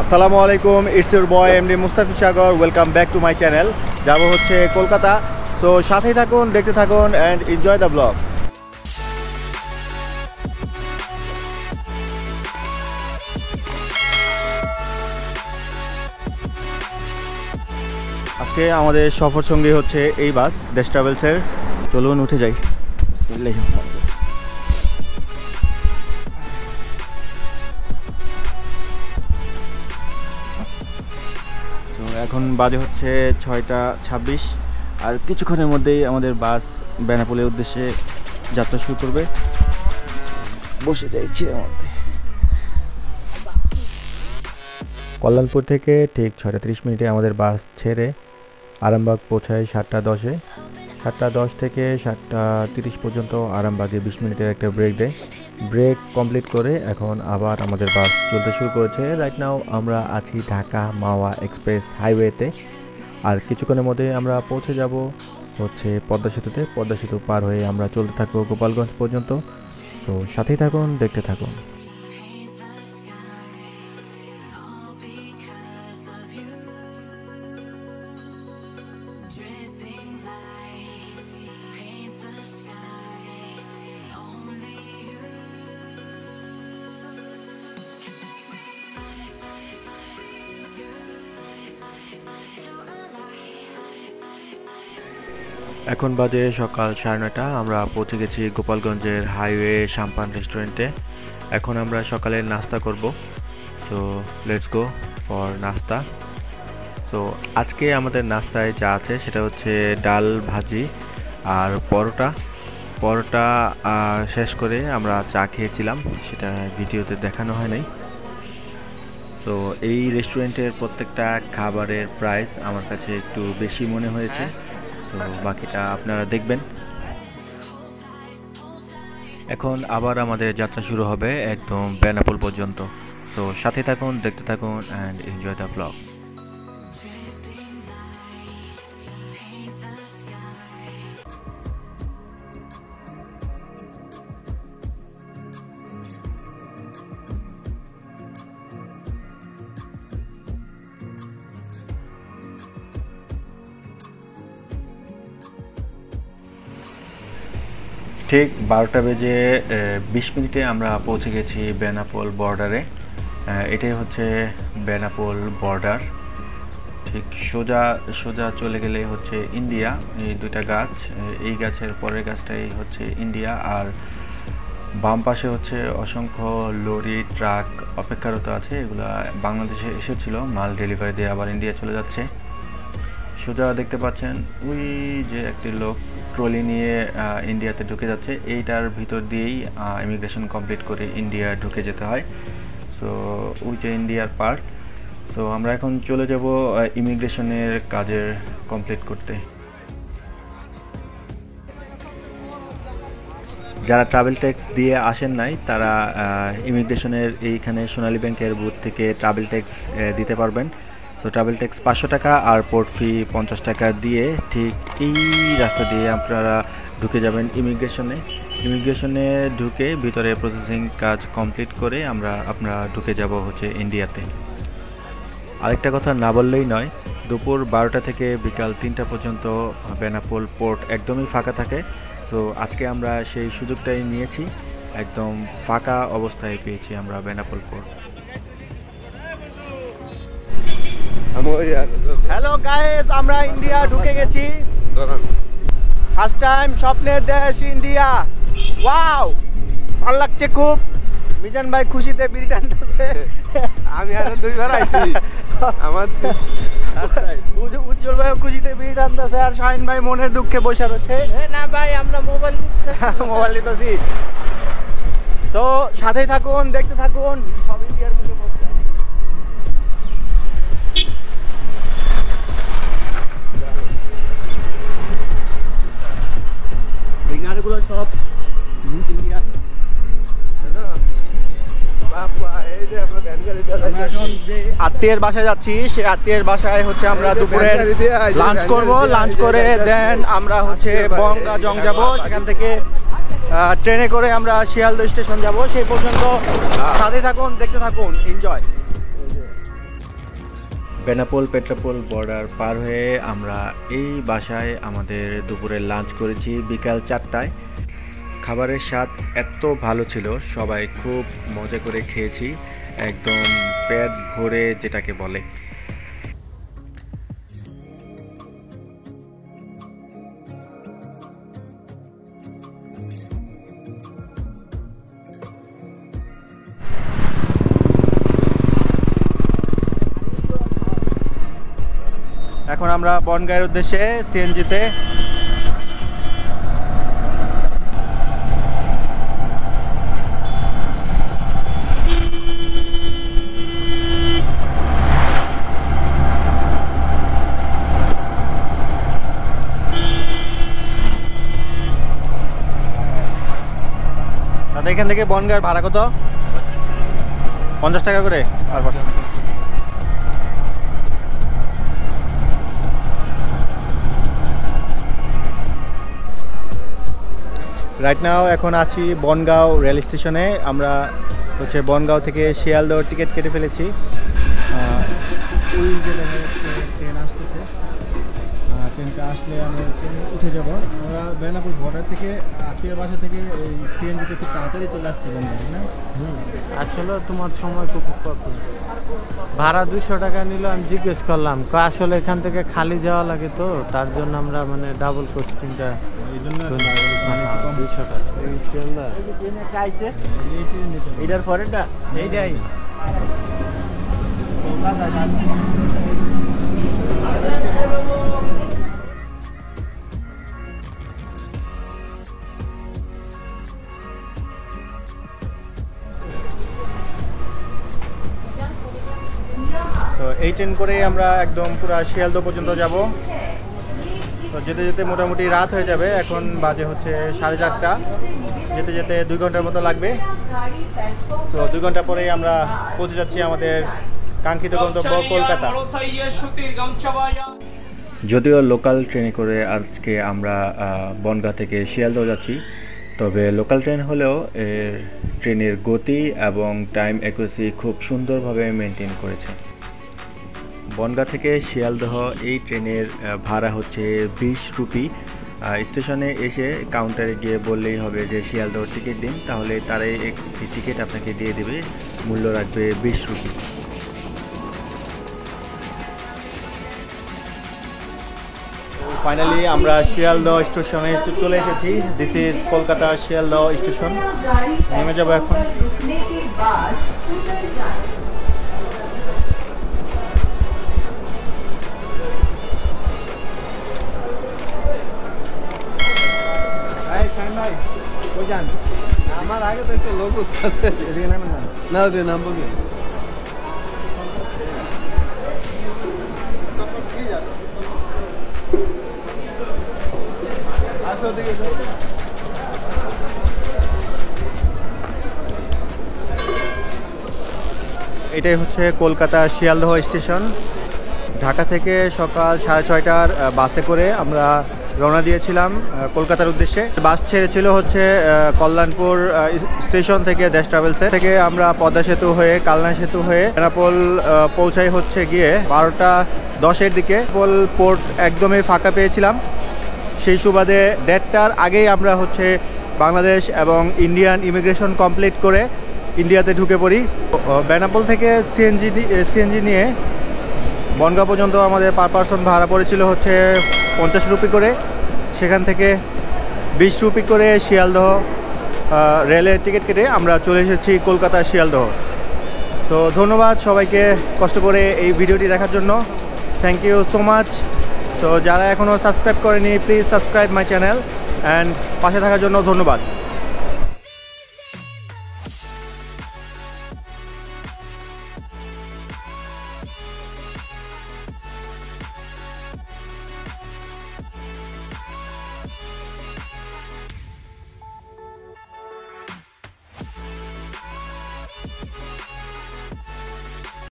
আসসালামু আলাইকুম, it's your boy MD Mustafiz Sagar. Welcome back to my channel. যাব হচ্ছে কলকাতা। সো সাথেই থাকুন, দেখতে থাকুন অ্যান্ড এনজয় দ্য ব্লগ। আজকে আমাদের সফর সঙ্গী হচ্ছে এই বাস দেশ ট্রাভেলসের। চলুন উঠে যাই। বিসমিল্লাহির রহমানির রহিম। এখন বাজে হচ্ছে 6টা 26 আর কিছুক্ষণের মধ্যেই আমাদের বাস বেনাপোলের উদ্দেশ্যে যাত্রা শুরু করবে। বসে যাইছি এর মধ্যে। কল্যাণপুর থেকে ঠিক 6টা 30 আমাদের বাস ছেড়ে আরামবাগ পৌঁছায় 7টা 10-এ। 7টা 10 থেকে 7টা 30 পর্যন্ত আরামবাগে 20 মিনিটের একটা ব্রেক দেয়। ব্রেক কমপ্লিট করে এখন আবার আমাদের বাস চলতে শুরু করেছে। রাইট নাও আমরা আছি ঢাকা মাওয়া এক্সপ্রেস হাইওয়েতে। আর কিছুক্ষণের মধ্যে আমরা পৌঁছে যাব হচ্ছে পদ্মা সেতুতে। পদ্মা সেতু পার হয়ে আমরা চলতে থাকবো গোপালগঞ্জ পর্যন্ত। তো সাথেই থাকুন, দেখতে থাকুন। এখন বাজে সকাল 9:30। আমরা পৌঁছে গেছি গোপালগঞ্জের হাইওয়ে শাম্পান রেস্টুরেন্টে। এখন আমরা সকালের নাস্তা করব। সো লেটস গো ফর নাস্তা। সো আজকে আমাদের নাস্তায় যা আছে সেটা হচ্ছে ডাল ভাজি আর পরোটা শেষ করে আমরা চা খেয়েছিলাম, সেটা ভিডিওতে দেখানো হয় নাই। তো এই রেস্টুরেন্টের প্রত্যেকটা খাবারের প্রাইস আমার কাছে একটু বেশি মনে হয়েছে। তো বাকিটা আপনারা দেখবেন। এখন আবার আমাদের যাত্রা শুরু হবে একদম বেনাপোল পর্যন্ত। তো সাথে থাকুন, দেখতে থাকুন অ্যান্ড এনজয় দ্য ব্লগ। ঠিক 12:20 আমরা পৌঁছে গেছি বেনাপোল বর্ডারে। এটাই হচ্ছে বেনাপোল বর্ডার। ঠিক সোজা চলে গেলে হচ্ছে ইন্ডিয়া। এই দুইটা গাছ, এই গাছের পরের গাছটাই হচ্ছে ইন্ডিয়া। আর বাম পাশে হচ্ছে অসংখ্য লরি ট্রাক অপেক্ষারত আছে। এগুলা বাংলাদেশে এসেছিল মাল ডেলিভারি দিয়ে আবার ইন্ডিয়া চলে যাচ্ছে। সোজা দেখতে পাচ্ছেন ওই যে একটি লোক ট্রলি নিয়ে ইন্ডিয়াতে ঢুকে যাচ্ছে। এইটার ভিতর দিয়েই ইমিগ্রেশন কমপ্লিট করে ইন্ডিয়া ঢুকে যেতে হয়। সো ওই যে ইন্ডিয়ার পার্ট। তো আমরা এখন চলে যাব ইমিগ্রেশনের কাজের কমপ্লিট করতে। যারা ট্রাভেল ট্যাক্স দিয়ে আসেন নাই তারা ইমিগ্রেশনের এইখানে সোনালী ব্যাংকের বুথ থেকে ট্রাভেল ট্যাক্স দিতে পারবেন। তো ট্রাভেল ট্যাক্স 500 টাকা আর পোর্ট ফি 50 টাকা দিয়ে ঠিক এই রাস্তা দিয়ে আপনারা ঢুকে যাবেন ইমিগ্রেশনে ঢুকে ভিতরে প্রসেসিং কাজ কমপ্লিট করে আপনারা ঢুকে যাব হচ্ছে ইন্ডিয়াতে। আরেকটা কথা না বললেই নয়, দুপুর 12টা থেকে বিকাল 3টা পর্যন্ত বেনাপোল পোর্ট একদমই ফাঁকা থাকে। তো আজকে আমরা সেই সুযোগটাই নিয়েছি, একদম ফাঁকা অবস্থায় পেয়েছি আমরা বেনাপোল পোর্ট। হ্যালো গাইস, আমরা ইন্ডিয়া ঢুকে গেছি। ফার্স্ট টাইম, স্বপ্নের দেশ ইন্ডিয়া। ওয়াও, ভালো লাগছে খুব। মিজান ভাই খুশিতে বিড়ি টানতেছে। আমি আরো 2বার আইছি। আমার উজ্জ্বল ভাই খুশিতে বিড়ি টানতেছে আর শাহিন ভাই মনের দুঃখে বসে রয়েছে। না ভাই, আমরা মোবাইল নিতেছি। তো সাথেই থাকুন, দেখতে থাকুন। সব ইন্ডিয়ার মুখে পড়ছে। গাড়িগুলো সব ইন্ডিয়া। আত্মীয়ের বাসায় যাচ্ছি, সেই আত্মীয়ের বাসায় হচ্ছে আমরা দুপুরে লাঞ্চ করব। লাঞ্চ করে দেন আমরা হচ্ছে বঙ্গা জং যাব। সেখান থেকে ট্রেনে করে আমরা শিয়ালদহ স্টেশন যাব। সেই পর্যন্ত সাথে থাকুন, দেখতে থাকুন, এনজয়। বেনাপোল পেট্রাপোল বর্ডার পার হয়ে আমরা এই বাসায় আমাদের দুপুরের লাঞ্চ করেছি বিকাল 4টায়। খাবারের স্বাদ এত ভালো ছিল, সবাই খুব মজা করে খেয়েছি, একদম পেট ভরে যেটাকে বলে। এখন আমরা বনগাঁয়ের উদ্দেশ্যে সিএনজিতে। এখান থেকে বনগাঁয়ের ভাড়া কত? 50 টাকা করে আর বছর। রাইট নাও এখন আছি বনগাঁও রেল স্টেশনে। আমরা হচ্ছে বনগাঁও থেকে শিয়ালদহ টিকিট কেটে ফেলেছি। ওই যে দেখা যাচ্ছে ট্রেন আসতেছে, ট্রেনটা আসলে আমরা ট্রেনে উঠে যাব। আমরা বেনাপোল বর্ডার থেকে আত্মীয় বাসা থেকে এই সিএনজিতে খুব তাড়াতাড়ি চলে আসছি বনগাঁও, না? আসলে তোমার সময় খুব কম, ভাড়া 200 টাকা নিল। আমি জিজ্ঞেস করলাম, আসলে এখান থেকে খালি যাওয়া লাগে, তো তার জন্য আমরা মানে ডাবল কোস্টিংটা এই জন্য 200 টাকা। এই শিয়ালদা এই ট্রেনে চলে এটার পরেরটা এইটাই। তো এই ট্রেন করে আমরা একদম পুরো শিয়ালদহ পর্যন্ত যাব। তো যেতে যেতে মোটামুটি রাত হয়ে যাবে, এখন বাজে হচ্ছে 4:30। যেতে যেতে 2 ঘন্টার মতো লাগবে। তো 2 ঘন্টা পরেই আমরা পৌঁছে যাচ্ছি আমাদের কাঙ্ক্ষিত গন্তব্য কলকাতা। যদিও লোকাল ট্রেনে করে আজকে আমরা বনগাঁ থেকে শিয়ালদহ যাচ্ছি, তবে লোকাল ট্রেন হলেও ট্রেনের গতি এবং টাইম অ্যাকুরেসি খুব সুন্দরভাবে মেনটেন করেছে। বনগাঁ থেকে শিয়ালদহ এই ট্রেনের ভাড়া হচ্ছে 20 রুপি। স্টেশনে এসে কাউন্টারে গিয়ে বললেই হবে যে শিয়ালদহ টিকিট দিন, তাহলে তারাই একটি টিকিট আপনাকে দিয়ে দেবে, মূল্য রাখবে 20 রুপি। ফাইনালি আমরা শিয়ালদহ স্টেশনে চলে এসেছি। This is Kolkata Sealdah station. নেমে যাবো এখন। আমার আগে তো একটা লোক এদিকে নামেন না। না ওদের নামবো কি? এটাই হচ্ছে কলকাতা শিয়ালদহ স্টেশন। ঢাকা থেকে সকাল 6:30টার বাসে করে আমরা রওনা দিয়েছিলাম কলকাতার উদ্দেশ্যে। বাস ছেড়েছিল হচ্ছে কল্যাণপুর স্টেশন থেকে দেশ ট্রাভেলসে। থেকে আমরা পদ্মা সেতু হয়ে কালনা সেতু হয়ে বেনাপোল পৌঁছাই হচ্ছে গিয়ে 12:10-এর দিকে। বেনাপোল পোর্ট একদমই ফাঁকা পেয়েছিলাম, সেই সুবাদে 1:30টার আগেই আমরা হচ্ছে বাংলাদেশ এবং ইন্ডিয়ান ইমিগ্রেশন কমপ্লিট করে ইন্ডিয়াতে ঢুকে পড়ি। বেনাপোল থেকে সিএনজি নিয়ে বনগাঁ পর্যন্ত আমাদের পার পারসন ভাড়া পড়েছিল হচ্ছে 50 রুপি করে। সেখান থেকে 20 রুপি করে শিয়ালদহ রেলের টিকিট কেটে আমরা চলে এসেছি কলকাতা শিয়ালদহ। তো ধন্যবাদ সবাইকে কষ্ট করে এই ভিডিওটি দেখার জন্য। Thank you so much. তো যারা এখনও সাবস্ক্রাইব করেনি, please subscribe my channel and পাশে থাকার জন্য ধন্যবাদ।